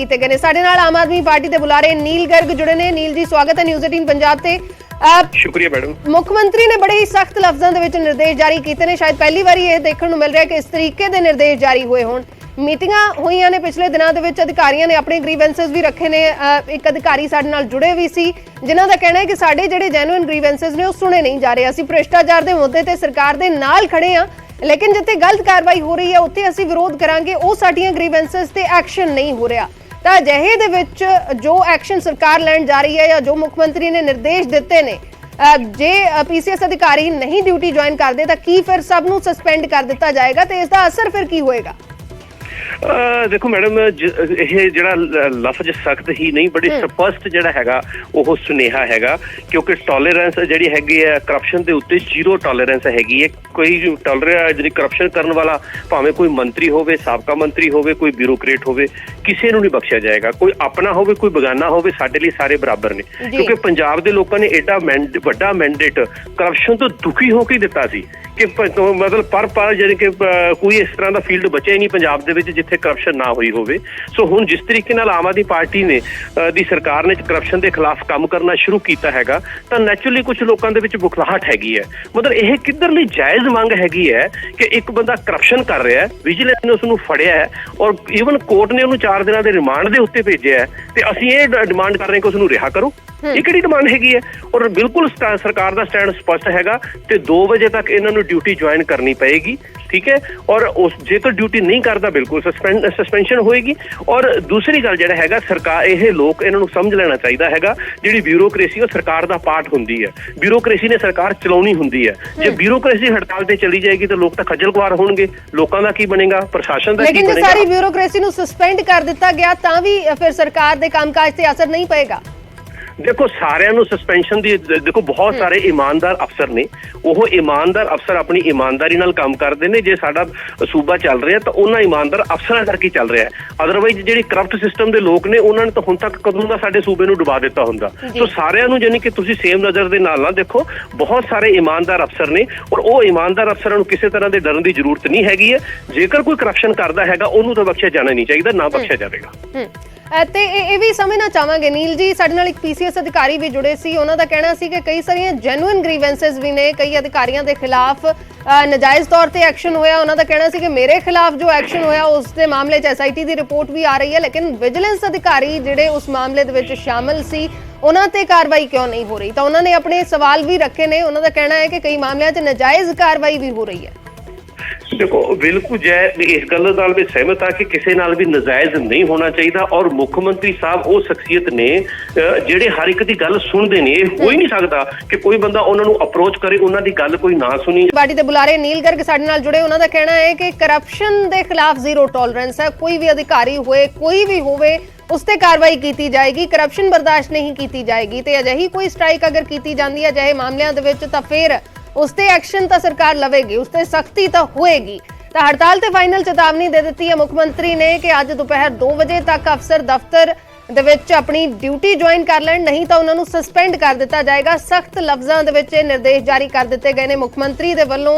किए गए। साडे नाल आम आदमी पार्टी के बुलारे नील गर्ग जुड़े ने। नील जी स्वागत है न्यूज़ 18 पंजाब ते। शुक्रिया मैडम। मुख्यमंत्री ने बड़े ही सख्त लफ्ज़ों दे विच निर्देश जारी किए ने। शायद पहली बार यह देखने को मिल रहा है कि इस तरीके के निर्देश जारी हुए होण। मीटिंगां होईयां ने पिछले दिनों दे विच, अधिकारियों ने अपने ग्रीवेंसेस भी रखे ने। एक अधिकारी साडे नाल जुड़े भी सी जिन्हां दा कहना है कि साडे जिहड़े जेन्युइन ग्रीवेंसेस ने वो सुने नहीं जा रहे। असीं भ्रिष्टाचार दे मुद्दे ते सरकार दे नाल खड़े हां, लेकिन जिथे गलत कार्रवाई हो रही है उत्थे असीं विरोध करांगे, वो साडीआं ग्रीवेंसेस ते एक्शन नहीं हो रहा। तां अजिहे दे विच जो एक्शन सरकार लैण जा रही है या जो मुख्यमंत्री ने निर्देश दिते ने, जे पीसीएस अधिकारी नहीं ड्यूटी ज्वाइन करते तो की फिर सब नूं सस्पेंड कर दिता जाएगा तो इसका असर फिर की होएगा? देखो मैडम, ये जिहड़ा लफ्ज सख्त ही नहीं, बड़ी स्पष्ट जिहड़ा हैगा वो सुनेहा हैगा, क्योंकि टॉलरेंस जिहड़ी हैगी है करप्शन के उत्ते जीरो टॉलरेंस हैगी है। कोई टॉलरेंस जिहड़ी करप्शन करने वाला भावें कोई मंत्री होवे, साबका मंत्री होवे, कोई ब्यूरोक्रेट होवे, किसी नूं नहीं बख्शिया जाएगा। कोई अपना होवे, कोई बेगाना होवे, साडे लई सारे बराबर ने। क्योंकि पंजाब के लोगों ने एडा वड्डा मैंडेट करप्शन तो दुखी होकर दिता सी कि मतलब पर जानी कि कोई इस तरह का फील्ड बचा ही नहीं पंजाब दे विच जिथे करप्शन ना हुई होवे। सो हुण जिस तरीके नाल आम आदमी पार्टी ने दी सरकार ने करप्शन के खिलाफ काम करना शुरू किया हैगा, तो नैचुरली कुछ लोगों के विच बुखलाहट हैगी है। मतलब यह किधर लई जायज़ मंग हैगी है कि एक बंदा करप्शन कर रहा है, विजिलेंस ने उसनूं फड़िया है और ईवन कोर्ट ने उन्होंने 4 दिनों के रिमांड के उत्ते भेजिया है, तो असीं ये डिमांड कर रहे हैं कि उसनूं रिहा करो। ये किहड़ी डिमांड हैगी है? और बिल्कुल सरकार का स्टैंड स्पष्ट हैगा कि 2 बजे तक इन्हां नूं ड्यूटी ज्वाइन करनी पएगी, ठीक है। और उस जेकर ड्यूटी नहीं करता बिल्कुल सस्पेंशन होएगी। और दूसरी गल जिहड़ा हैगा, सरकार ये लोग इन्हां नूं समझ लेना चाहिए हैगा, जिहड़ी ब्यूरोक्रेसी वो सरकार का पार्ट हुंदी है। ब्यूरोक्रेसी ने सरकार चलाउणी हुंदी है। जे ब्यूरोक्रेसी हड़ताल ते चली जाएगी तो लोग तो खज्जल खुआर होणगे, लोगों का की बनेगा, प्रशासन का की बनेगा। लेकिन सारी ब्यूरोक्रेसी नूं सस्पेंड कर दिता गया तां भी फिर सरकार दे कामकाज ते असर नहीं पएगा। देखो सारिਆਂ ਨੂੰ सस्पेंशन दी, देखो बहुत सारे ईमानदार अफसर ने, वो ईमानदार अफसर अपनी ईमानदारी नाल काम करते हैं। जे साडा सूबा चल रहा है तो उन्होंने ईमानदार अफसरां करके चल रहा है। अदरवाइज जिहड़े करप्ट सिस्टम के लोग ने उन्होंने तो हुण तक कदों दा साडे सूबे नूं डुबा दिता हुंदा। तो सारिਆਂ ਨੂੰ यानी कि तुसीं सेम नज़र दे नाल ना देखो, बहुत सारे ईमानदार अफसर ने और वो ईमानदार अफसरां नूं किसी तरह के डरन की जरूरत नहीं हैगी है। जेकर कोई करप्शन करता हैगा उन्होंने तो बख्शिया जाना नहीं चाहिए, ना बख्शिया जाएगा। ਤੇ ਇਹ ਵੀ ਸਮਝਣਾ ਚਾਹਾਂਗੇ ਨੀਲ ਜੀ, ਸਾਡੇ ਨਾਲ ਇੱਕ ਪੀਸੀਐਸ ਅਧਿਕਾਰੀ ਵੀ ਜੁੜੇ ਸੀ, ਉਹਨਾਂ ਦਾ ਕਹਿਣਾ ਸੀ ਕਿ ਕਈ ਸਾਰੀਆਂ ਜੈਨੂਇਨ ਗ੍ਰੀਵੈਂਸਸ ਵੀ ਨੇ, ਕਈ ਅਧਿਕਾਰੀਆਂ ਦੇ ਖਿਲਾਫ ਨਜਾਇਜ਼ ਤੌਰ ਤੇ ਐਕਸ਼ਨ ਹੋਇਆ। ਉਹਨਾਂ ਦਾ ਕਹਿਣਾ ਸੀ ਕਿ ਮੇਰੇ ਖਿਲਾਫ ਜੋ ਐਕਸ਼ਨ ਹੋਇਆ ਉਸ ਦੇ ਮਾਮਲੇ 'ਚ ਐਸਆਈਟੀ ਦੀ ਰਿਪੋਰਟ ਵੀ ਆ ਰਹੀ ਹੈ, ਲੇਕਿਨ ਵਿਜੀਲੈਂਸ ਅਧਿਕਾਰੀ ਜਿਹੜੇ ਉਸ ਮਾਮਲੇ ਦੇ ਵਿੱਚ ਸ਼ਾਮਲ ਸੀ ਉਹਨਾਂ ਤੇ ਕਾਰਵਾਈ ਕਿਉਂ ਨਹੀਂ ਹੋ ਰਹੀ। ਤਾਂ ਉਹਨਾਂ ਨੇ ਆਪਣੇ ਸਵਾਲ ਵੀ ਰੱਖੇ ਨੇ। ਉਹਨਾਂ ਦਾ ਕਹਿਣਾ ਹੈ ਕਿ ਕਈ ਮਾਮਲਿਆਂ 'ਚ ਨਜਾਇਜ਼ ਕਾਰਵਾਈ भी हो रही है। देखो बिल्कुल जय इस गल नाल भी सहमत हाँ कि किसी नाल भी नजायज नहीं होना चाहिए। और मुख्यमंत्री साहब वो शख्सियत ने जेडे हर एक दी गल सुनते ने, हो ही नहीं सकता कि कोई बंदा उन्होंने अप्रोच करे उन्हों की गल कोई ना सुनी। पार्टी के बुलारे नील गर्ग साडे नाल जुड़े, उन्हों का कहना है कि करप्शन के खिलाफ जीरो टॉलरेंस है। कोई भी अधिकारी होए, कोई भी होवे, उस ते कार्रवाई की जाएगी, करप्शन बर्दाश्त नहीं की जाएगी। तो अजिही कोई स्ट्राइक अगर की जाती है अजिहे मामलों के विच तां फिर उस ते एक्शन तो सरकार लवेगी, उस ते सख्ती तो होएगी। तो हड़ताल ते फाइनल चेतावनी दे दी है मुख्यमंत्री ने कि अज दोपहर 2 बजे तक अफसर दफ्तर दे विच अपनी ड्यूटी ज्वाइन कर लैण, नहीं तो उन्होंने सस्पेंड कर दिता जाएगा। सख्त लफ्ज़ों दे विच निर्देश जारी कर दिते गए ने। मुख्यमंत्री दे वल्लों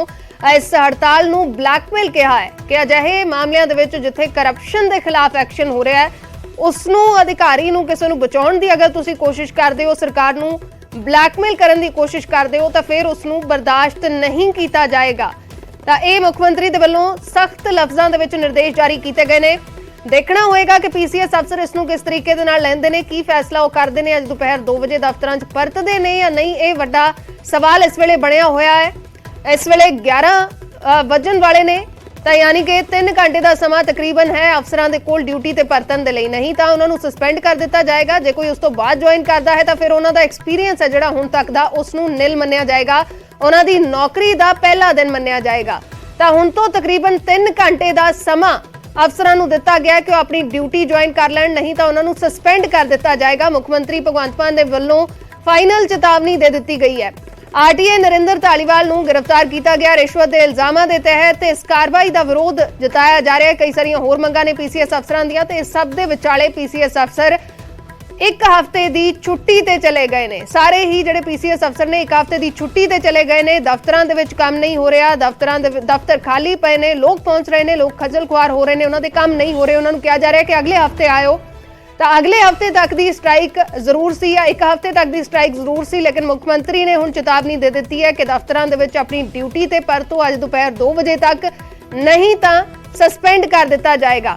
इस हड़ताल नूं ब्लैकमेल कहा है कि अजिहे मामलों दे विच जिथे करप्शन के खिलाफ एक्शन हो रहा है उसनूं अधिकारी नूं किसी नूं बचाउण दी अगर तुसीं कोशिश करदे हो, सरकार नूं ब्लैकमेल करने की कोशिश करते हो तो फिर उसनूं बर्दाश्त नहीं किया जाएगा। तो यह मुख्यमंत्री दे वल्लों सख्त लफ्ज़ों दे विच निर्देश जारी किए गए ने। देखना होएगा कि पीसीएस अफसर इसनूं किस तरीके दे नाल लैंदे ने, की फैसला वो करते हैं। अज दोपहर 2 बजे दफ्तरां च परतदे ने या नहीं, ये वड्डा सवाल इस वेले बनिया होया है। इस वेले 11 वजन वाले ने, तो यानी कि 3 घंटे का समा तकरीबन है अफसरां दे कोल ड्यूटी ते परतन दे लई, नहीं तो उन्होंने सस्पेंड कर दिता जाएगा। जे कोई उस तो बाद ज्वाइन करता है तो फिर उन्हों दा एक्सपीरियंस है जिहड़ा हुण तक दा उसनूं निल मन्निया जाएगा, उन्हां दी नौकरी दा पहला दिन मन्निया जाएगा। तो हुण तो तकरीबन 3 घंटे का समा अफसरां नूं दिता गया कि अपनी ड्यूटी ज्वाइन कर लैण, नहीं तो उन्होंने सस्पेंड कर दिता जाएगा। मुख्यमंत्री भगवंत मान दे वल्लों फाइनल चेतावनी दे दी गई है। आरटीए नरेंद्र धालीवाल नूं गिरफ्तार किया गया रिश्वत के इल्जामां के तहत। इस कार्रवाई का विरोध जताया जा रहा है। कई सारियां होर मंगां ने पीसीएस अफसरां दीआं ते इस सब दे विचाले पीसीएस अफसर 1 हफ्ते की छुट्टी ते चले गए ने। सारे ही जिहड़े पीसीएस अफसर ने 1 हफ्ते की छुट्टी ते चले गए ने। दफ्तरां दे विच काम नहीं हो रहा, दफ्तर खाली पे ने, लोग पहुंच रहे ने, लोग खज्जल खुआर हो रहे ने, उन्हां दे काम नहीं हो रहे। उन्हां नूं कहा जा रहा है कि अगले हफ्ते आयो ਤਾਂ ਅਗਲੇ ਹਫਤੇ ਤੱਕ ਦੀ ਸਟ੍ਰਾਈਕ ਜ਼ਰੂਰ ਸੀ ਜਾਂ ਇੱਕ ਹਫਤੇ ਤੱਕ ਦੀ ਸਟ੍ਰਾਈਕ ਜ਼ਰੂਰ ਸੀ, ਲੇਕਿਨ ਮੁੱਖ ਮੰਤਰੀ ਨੇ ਹੁਣ ਚੇਤਾਵਨੀ ਦੇ ਦਿੱਤੀ ਹੈ ਕਿ ਦਫ਼ਤਰਾਂ ਦੇ ਵਿੱਚ ਆਪਣੀ ਡਿਊਟੀ ਤੇ ਪਰਤੋ ਅੱਜ ਦੁਪਹਿਰ 2 ਵਜੇ ਤੱਕ, ਨਹੀਂ ਤਾਂ ਸਸਪੈਂਡ ਕਰ ਦਿੱਤਾ ਜਾਏਗਾ।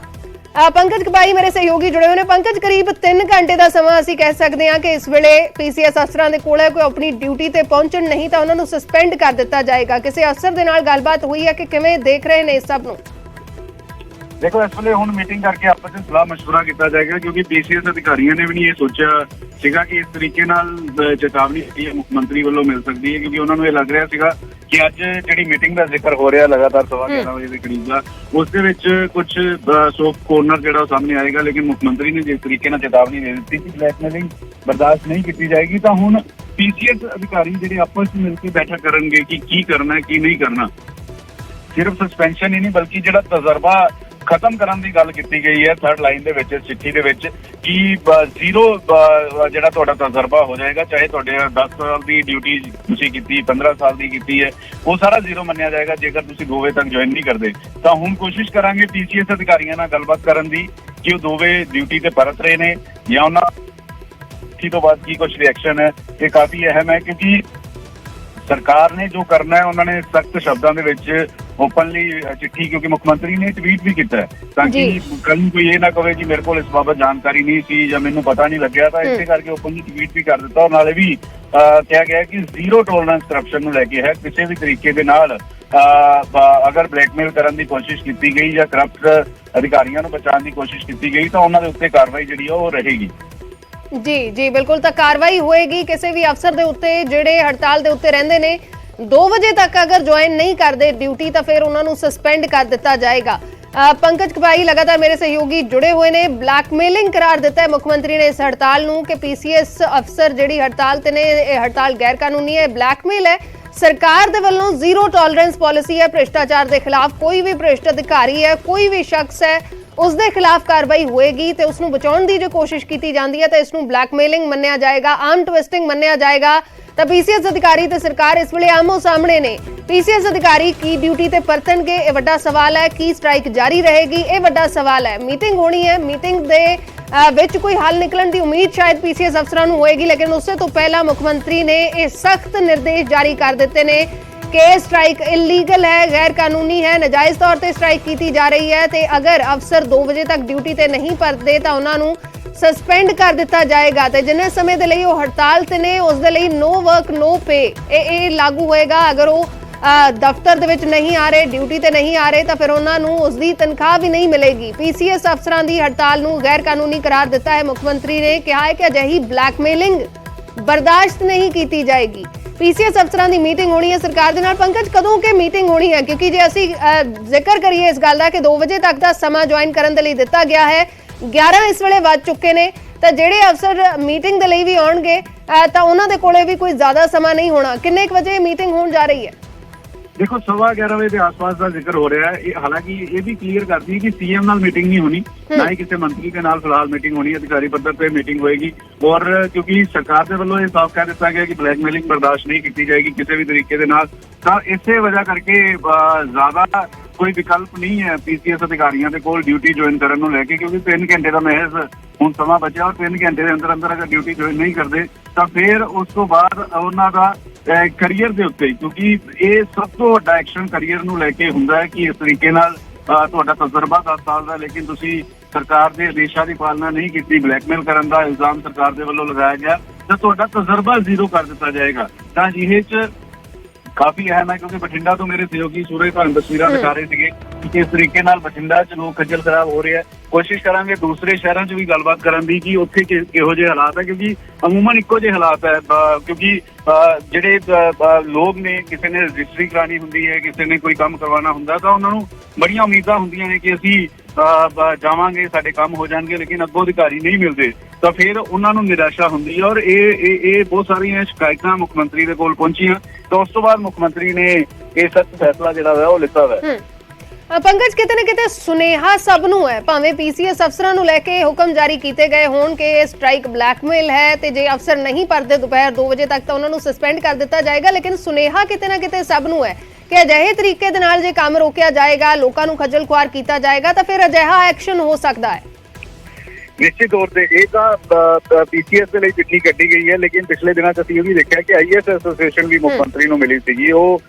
ਪੰਕਜ ਕਬਾਈ ਮੇਰੇ ਸਹਿਯੋਗੀ ਜੁੜੇ ਹੋਏ ਨੇ। ਪੰਕਜ, ਕਰੀਬ 3 ਘੰਟੇ ਦਾ ਸਮਾਂ ਅਸੀਂ ਕਹਿ ਸਕਦੇ ਹਾਂ ਕਿ ਇਸ ਵੇਲੇ ਪੀਸੀਐਸ ਅਫਸਰਾਂ ਦੇ ਕੋਲ ਹੈ, ਕੋਈ ਆਪਣੀ ਡਿਊਟੀ ਤੇ ਪਹੁੰਚਣ, ਨਹੀਂ ਤਾਂ ਉਹਨਾਂ ਨੂੰ ਸਸਪੈਂਡ ਕਰ ਦਿੱਤਾ ਜਾਏਗਾ। ਕਿਸੇ ਅਫਸਰ ਦੇ ਨਾਲ ਗੱਲਬਾਤ ਹੋਈ ਹੈ ਕਿ ਕਿਵੇਂ ਦੇਖ ਰਹੇ ਨੇ ਇਸ ਸਭ ਨੂੰ? देखो इस वे हुण मीटिंग करके आपस में सलाह मशवरा किया जाएगा, क्योंकि पीसीएस अधिकारियों ने भी नहीं ये सोचा सीगा कि इस तरीके नाल चेतावनी मुख्य मंत्री वालों मिल सकती है, क्योंकि उन्होंने लग रहा सीगा कि अज जिहड़ी मीटिंग का जिक्र हो रहा लगातार 11:15 बजे के करीब का, उस दे विच कुछ सॉफ्ट कॉर्नर जिहड़ा सामने आएगा, लेकिन मुख्य मंत्री ने जिस तरीके नाल चेतावनी दे दी कि ब्लैकमेलिंग बर्दाश्त नहीं की जाएगी, तो हुण पीसीएस अधिकारी जिहड़े आपस में मिलकर बैठक करनगे कि की करना है की नहीं करना। सिर्फ सस्पेंशन ही नहीं बल्कि जिहड़ा तजर्बा खत्म करने की गल की गई है थर्ड लाइन दे विच चिट्ठी दे विच कि जीरो जिहड़ा तुहाडा तजर्बा हो जाएगा, चाहे तुहाडे 10 साल की ड्यूटी तुसीं कीती 15 साल की कीती है, वो सारा जीरो मन्निया जाएगा जेकर तुसीं 2 बजे तक ज्वाइन नहीं करते। तो हुण कोशिश करांगे पीसीएस अधिकारियों नाल गलबात करन दी कि वो 2 बजे ड्यूटी ते परत रहे ने या उन्हां तो बाद की कुछ रिएक्शन है, ये काफी अहम है, क्योंकि सरकार ने जो करना है उन्होंने सख्त शब्दों के विच ओपनली चिट्ठी, क्योंकि मुख्यमंत्री ने ट्वीट भी किया है ताकि कल कोई ये ना कहे कि मेरे को इस बाबत जानकारी नहीं सी या मैनू पता नहीं लग्या, तो इसे करके ओपनली ट्वीट भी कर दिता और नाले भी कहा गया कि जीरो टॉलरेंस करप्शन नूं लैके है, किसी भी तरीके दे नाल अगर ब्लैकमेल करने की कोशिश की गई या करप्ट अधिकारियों को बचाने की कोशिश की गई तो उन्होंने उत्ते कार्रवाई जिहड़ी है वो रहेगी। जी जी बिल्कुल, तो कार्रवाई होएगी किसी भी अफसर दे उत्ते जिहड़े हड़ताल दे उत्ते रहिंदे ने 2 बजे तक अगर ज्वाइन नहीं करते ड्यूटी तो फिर उन्होंने सस्पेंड कर दिता जाएगा। पंकज कबाई लगातार मेरे सहयोगी जुड़े हुए ने। ब्लैकमेलिंग करार दिता है मुख्यमंत्री ने इस हड़ताल नूं कि पीसीएस अफसर जिहड़ी हड़ताल ते ने हड़ताल गैर कानूनी है, ब्लैकमेल है। सरकार दे वल्लों जीरो टॉलरेंस पॉलिसी है भ्रिष्टाचार के खिलाफ, कोई भी भ्रिष्ट अधिकारी है, कोई भी शख्स है उसके खिलाफ कार्रवाई होएगी तो उसनूं बचाउण दी जो कोशिश की जाती है तो इसनूं ब्लैकमेलिंग मन्निया जाएगा, आर्म ट्विस्टिंग मन्निया जाएगा। तो पीसीएस अधिकारी ते सरकार इस वेले आमो सामने ने। पीसीएस अधिकारी की ड्यूटी ते परतणगे, ये वड्डा सवाल है। की स्ट्राइक जारी रहेगी, ये वड्डा सवाल है। मीटिंग होनी है, मीटिंग दे विच कोई हल निकलण दी उम्मीद शायद पीसीएस अफसरां नूं होएगी, लेकिन उससे तो पहला मुख्यमंत्री ने ये सख्त निर्देश जारी कर दिते ने कि स्ट्राइक इलीगल है, गैर कानूनी है, नजायज़ तौर पर स्ट्राइक की जा रही है। तो अगर अफसर 2 बजे तक ड्यूटी ते नहीं परतते तो उन्होंने सस्पेंड कर दिता जाएगा। तो जिन्ने समय के लिए वो हड़ताल ते ने उस दे लई नो वर्क नो पे ये लागू होएगा। अगर वो दफ्तर दे विच नहीं आ रहे, ड्यूटी ते नहीं आ रहे, तो फिर उन्होंने उसकी तनख्वाह भी नहीं मिलेगी। पीसीएस अफसरां दी हड़ताल नूं गैर कानूनी करार दिता है मुख्यमंत्री ने। कहा है कि अजिही ब्लैकमेलिंग बर्दाश्त नहीं की जाएगी। पीसीएस अफसरां दी मीटिंग होनी है सरकार दे नाल। पंकज, कदों के मीटिंग होनी है? क्योंकि जे असीं जिक्र करिए इस गल दा कि 2 बजे तक दा समा ज्वाइन करन दे लई दिता गया है, 11 इस वेले वज चुके ने, तो जिहड़े अफसर मीटिंग दे लई भी आउणगे तो उन्हां दे कोले भी कोई ज्यादा समा नहीं होना। किन्ने बजे मीटिंग होण जा रही है? देखो 11:15 बजे के आसपास का जिक्र हो रहा है। हालांकि ये भी क्लीयर करती है कि सीएम नाल मीटिंग नहीं होनी, ना ही किसी मंत्री के नाल फिलहाल मीटिंग होनी, अधिकारी पद्धर पे मीटिंग होएगी। और क्योंकि सरकार के वालों ये साफ कह दिता गया कि ब्लैकमेलिंग बर्दाश्त नहीं की जाएगी किसी भी तरीके के नाल, तो इसे वजह करके ज्यादा कोई विकल्प नहीं है पीसीएस अधिकारियों के कोल ड्यूटी ज्वाइन करने को लेके, क्योंकि 3 घंटे का महज हुण समा बचा और 3 घंटे के अंदर अंदर अगर ड्यूटी ज्वाइन नहीं करते तो फिर उस तो बाद उन्हों का करियर के उत्ते, क्योंकि ये सब तो वड्डा एक्शन करियर नूं लेके हुंदा है कि इस तरीके नाल तुहाडा तजर्बा 10 साल का, लेकिन तुसीं सरकार के आदेशों की पालना नहीं की, ब्लैकमेल करने का इल्जाम सरकार के वालों लगाया गया, तो तुहाडा तजर्बा जीरो कर दिता जाएगा। तो जिहे च काफी अहम है, क्योंकि बठिंडा तो मेरे सहयोगी सूरज तुहानूं तस्वीरां दिखा रहे थे कि इस तरीके नाल बठिंडा च लोग खज्जल खराब हो रहे हैं। कोशिश करांगे दूसरे शहरों च भी गलबात करन दी कि उत्थे किहो जिहे हालात है, क्योंकि अमूमन इक्को जिहे हालात है। क्योंकि जिहड़े लोग ने, किसी ने रजिस्ट्री करानी हुंदी है, किसी ने कोई काम करवाना हुंदा, तो उन्हां नूं बड़ियां उम्मीदां हुंदियां ने कि असीं जावांगे साडे काम हो जाणगे, लेकिन अग्गों अधिकारी नहीं मिलते, तो फिर उन्होंने निराशा होंदी है। और ये बहुत सारिया शिकायतां मुख्यमंत्री दे कोल पहुंचियां, तो उस तो बाद मुख्यमंत्री ने ये सख्त फैसला जिहड़ा है वो लिता है। पंकज, किते न किते सुनेहा सब नूं है, भावें पीसीएस अफसरां नूं लैके हुक्म जारी किए गए होण कि स्ट्राइक ब्लैकमेल है ते जे अफसर नहीं परते दोपहर 2 बजे तक तो उन्होंने सस्पेंड कर दिता जाएगा, लेकिन सुनेहा किते न किते सब नूं है कि अजिहे तरीके दे नाल जे काम रोकिया जाएगा, लोकां नूं खज्जल खुआर किया जाएगा, तो फिर अजिहा एक्शन हो सकता है। ਨਿਸ਼ਚਿਤ ਤੌਰ ਤੇ ਇਹ ਤਾਂ ਪੀਸੀਐਸ ਦੇ ਲਈ ਚਿੱਠੀ ਕੱਢੀ ਗਈ ਹੈ, ਲੇਕਿਨ ਪਿਛਲੇ ਦਿਨਾਂ 'ਚ ਅਸੀਂ ਇਹ ਵੀ ਦੇਖਿਆ ਕਿ ਆਈਐਸ ਐਸੋਸੀਏਸ਼ਨ ਵੀ ਮੁੱਖ ਮੰਤਰੀ ਨੂੰ ਮਿਲੀ ਸੀਗੀ। ਉਹ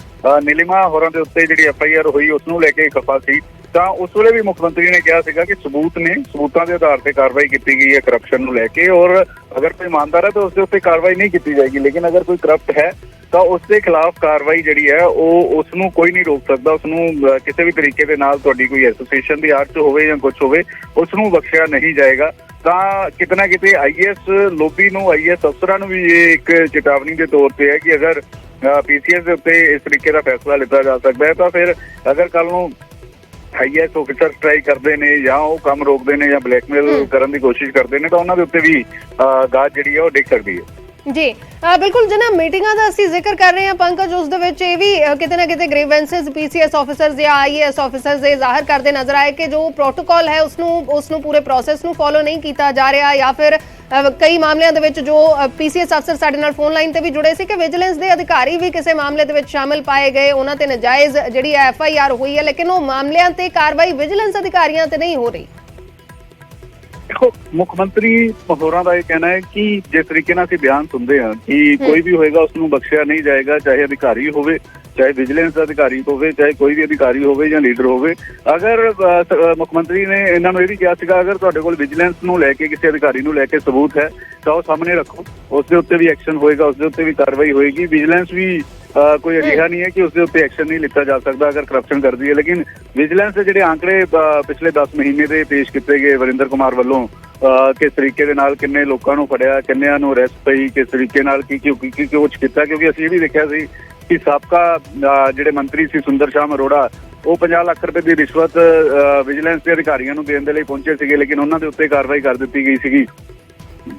ਨੀਲਿਮਾ ਹੋਰਾਂ ਦੇ ਉੱਤੇ ਜਿਹੜੀ FIR ਹੋਈ ਉਸ ਨੂੰ ਲੈ ਕੇ ਖਫਾ ਸੀ, ਤਾਂ ਉਸ ਵੇਲੇ ਵੀ ਮੁੱਖ ਮੰਤਰੀ ਨੇ ਕਿਹਾ ਸੀਗਾ ਕਿ ਸਬੂਤਾਂ ਦੇ ਆਧਾਰ ਤੇ ਕਾਰਵਾਈ ਕੀਤੀ ਗਈ ਹੈ ਕਰਪਸ਼ਨ ਨੂੰ ਲੈ ਕੇ, ਔਰ ਅਗਰ ਕੋਈ ਇਮਾਨਦਾਰ ਹੈ ਤਾਂ ਉਸ ਦੇ ਉੱਤੇ ਕਾਰਵਾਈ ਨਹੀਂ ਕੀਤੀ ਜਾਏਗੀ, ਲੇਕਿਨ ਅਗਰ ਕੋਈ ਕਰਪਟ ਹੈ ਤਾਂ ਉਸ ਦੇ ਖਿਲਾਫ ਕਾਰਵਾਈ ਜਿਹੜੀ ਹੈ ਉਹ ਉਸ ਨੂੰ ਕੋਈ ਨਹੀਂ ਰੋਕ ਸਕਦਾ। ਉਸ ਨੂੰ ਕਿਸੇ ਵੀ ਤਰੀਕੇ ਦੇ ਨਾਲ ਤੁਹਾਡੀ ਕੋਈ ਐਸੋਸੀਏਸ਼ਨ ਦੀ ਆੜ 'ਚ ਹੋਵੇ ਜਾਂ ਕੁਝ ਹੋਵੇ, ਉਸ ਨੂੰ ਬਖਸ਼ਿਆ ਨਹੀਂ ਜਾਏਗਾ। ਤਾਂ ਕਿਤੇ ਨਾ ਕਿਤੇ ਆਈਐਸ ਲੋਬੀ ਨੂੰ, ਆਈਐਸ ਅਫਸਰਾਂ ਨੂੰ ਵੀ ਇਹ ਇੱਕ ਚੇਤਾਵਨੀ ਦੇ ਤੌਰ ਤੇ ਹੈ ਕਿ ਅਗਰ ਪੀਸੀਐਸ ਦੇ ਉੱਤੇ ਇਸ ਤਰੀਕੇ ਦਾ ਫੈਸਲਾ ਲਿੱਤਾ ਜਾ ਸਕਦਾ ਹੈ ਤਾਂ ਫਿਰ ਅਗਰ ਕੱਲ ਨੂੰ ਆਈਐਸ ਆਫਿਸਰ ਸਟ੍ਰਾਈਕ ਕਰਦੇ ਨੇ ਜਾਂ ਉਹ ਕੰਮ ਰੋਕਦੇ ਨੇ ਜਾਂ ਬਲੈਕਮੇਲ ਕਰਨ ਦੀ ਕੋਸ਼ਿਸ਼ ਕਰਦੇ ਨੇ ਤਾਂ ਉਹਨਾਂ ਦੇ ਉੱਤੇ ਵੀ ਗਾਜ ਜਿਹੜੀ ਹੈ ਉਹ ਡਿੱਗ ਸਕਦੀ ਹੈ। ਜੀ ਬਿਲਕੁਲ ਜਿਹਨਾਂ ਮੀਟਿੰਗਾਂ ਦਾ ਅਸੀਂ ਜ਼ਿਕਰ ਕਰ ਰਹੇ ਹਾਂ ਪੰਕਜ, ਉਸ ਦੇ ਵਿੱਚ ਇਹ ਵੀ ਕਿਤੇ ਨਾ ਕਿਤੇ ਗ੍ਰੀਵੈਂਸਸ ਪੀਸੀਐਸ ਆਫਿਸਰਸ ਜਾਂ ਆਈਏਐਸ ਆਫਿਸਰਸ ਇਹ ਜ਼ਾਹਰ ਕਰਦੇ ਨਜ਼ਰ ਆਏ ਕਿ ਜੋ ਪ੍ਰੋਟੋਕਾਲ ਹੈ ਉਸ ਨੂੰ ਪੂਰੇ ਪ੍ਰੋਸੈਸ ਨੂੰ ਫੋਲੋ ਨਹੀਂ ਕੀਤਾ ਜਾ ਰਿਹਾ, ਜਾਂ ਫਿਰ ਕਈ ਮਾਮਲਿਆਂ ਦੇ ਵਿੱਚ ਜੋ ਪੀਸੀਐਸ ਅਫਸਰ ਸਾਡੇ ਨਾਲ ਫੋਨ ਲਾਈਨ ਤੇ ਵੀ ਜੁੜੇ ਸੀ ਕਿ ਵਿਜੀਲੈਂਸ ਦੇ ਅਧਿਕਾਰੀ ਵੀ ਕਿਸੇ ਮਾਮਲੇ ਦੇ ਵਿੱਚ ਸ਼ਾਮਿਲ ਪਾਏ ਗਏ, ਉਹਨਾਂ ਤੇ ਨਜਾਇਜ਼ ਜਿਹੜੀ FIR ਹੋਈ ਹੈ, ਲੇਕਿਨ ਉਹ ਮਾਮਲਿਆਂ ਤੇ ਕਾਰਵਾਈ ਵਿਜੀਲੈਂਸ ਅਧਿਕਾਰੀਆਂ ਤੇ ਨਹੀਂ ਹੋ ਰਹੀ। ਦੇਖੋ, ਮੁੱਖ ਮੰਤਰੀ ਹੋਰਾਂ ਦਾ ਇਹ ਕਹਿਣਾ ਹੈ ਕਿ ਜਿਸ ਤਰੀਕੇ ਨਾਲ ਅਸੀਂ ਬਿਆਨ ਸੁਣਦੇ ਹਾਂ ਕਿ ਕੋਈ ਵੀ ਹੋਏਗਾ ਉਸ ਨੂੰ ਬਖਸ਼ਿਆ ਨਹੀਂ ਜਾਏਗਾ, ਚਾਹੇ ਅਧਿਕਾਰੀ ਹੋਵੇ, ਚਾਹੇ ਵਿਜੀਲੈਂਸ ਦਾ ਅਧਿਕਾਰੀ ਹੋਵੇ, ਚਾਹੇ ਕੋਈ ਵੀ ਅਧਿਕਾਰੀ ਹੋਵੇ ਜਾਂ ਲੀਡਰ ਹੋਵੇ। ਅਗਰ ਮੁੱਖ ਮੰਤਰੀ ਨੇ ਇਹਨਾਂ ਨੂੰ ਇਹ ਵੀ ਕਿਹਾ ਸੀਗਾ ਅਗਰ ਤੁਹਾਡੇ ਕੋਲ ਵਿਜੀਲੈਂਸ ਨੂੰ ਲੈ ਕੇ ਕਿਸੇ ਅਧਿਕਾਰੀ ਨੂੰ ਲੈ ਕੇ ਸਬੂਤ ਹੈ ਤਾਂ ਉਹ ਸਾਹਮਣੇ ਰੱਖੋ, ਉਸ ਦੇ ਉੱਤੇ ਵੀ ਐਕਸ਼ਨ ਹੋਏਗਾ, ਉਸ ਦੇ ਉੱਤੇ ਵੀ ਕਾਰਵਾਈ ਹੋਏਗੀ। ਵਿਜੀਲੈਂਸ ਵੀ ਕੋਈ ਅਜਿਹਾ ਨਹੀਂ ਹੈ ਕਿ ਉਸ ਦੇ ਉੱਤੇ ਐਕਸ਼ਨ ਨਹੀਂ ਲਿੱਤਾ ਜਾ ਸਕਦਾ ਅਗਰ ਕਰਪਸ਼ਨ ਕਰਦੀ ਹੈ, ਲੇਕਿਨ ਵਿਜੀਲੈਂਸ ਦੇ ਜਿਹੜੇ ਆંકੜੇ ਪਿਛਲੇ 10 ਮਹੀਨੇ ਦੇ ਪੇਸ਼ ਕੀਤੇ ਗਏ ਵਰਿੰਦਰ ਕੁਮਾਰ ਵੱਲੋਂ, ਕਿਸ ਤਰੀਕੇ ਦੇ ਨਾਲ ਕਿੰਨੇ ਲੋਕਾਂ ਨੂੰ ਫੜਿਆ, ਕਿੰਨਿਆਂ ਨੂੰ ਅਰੈਸਟ ਪਈ, ਕਿਸ ਤਰੀਕੇ ਨਾਲ ਕੀ ਕੁਛ ਕੀਤਾ, ਕਿਉਂਕਿ ਅਸੀਂ ਇਹ ਵੀ ਦੇਖਿਆ ਸੀ ਕਿ ਸਾਬਕਾ ਜਿਹੜੇ ਮੰਤਰੀ ਸੀ ਸੁੰਦਰ ਸ਼ਾਮ ਅਰੋੜਾ, ਉਹ 50 ਲੱਖ ਰੁਪਏ ਦੀ ਰਿਸ਼ਵਤ ਵਿਜੀਲੈਂਸ ਦੇ ਅਧਿਕਾਰੀਆਂ ਨੂੰ ਦੇਣ ਦੇ ਲਈ ਪਹੁੰਚੇ ਸੀਗੇ, ਲੇਕਿਨ ਉਹਨਾਂ ਦੇ ਉੱਤੇ ਕਾਰਵਾਈ ਕਰ ਦਿੱਤੀ ਗਈ ਸੀਗੀ।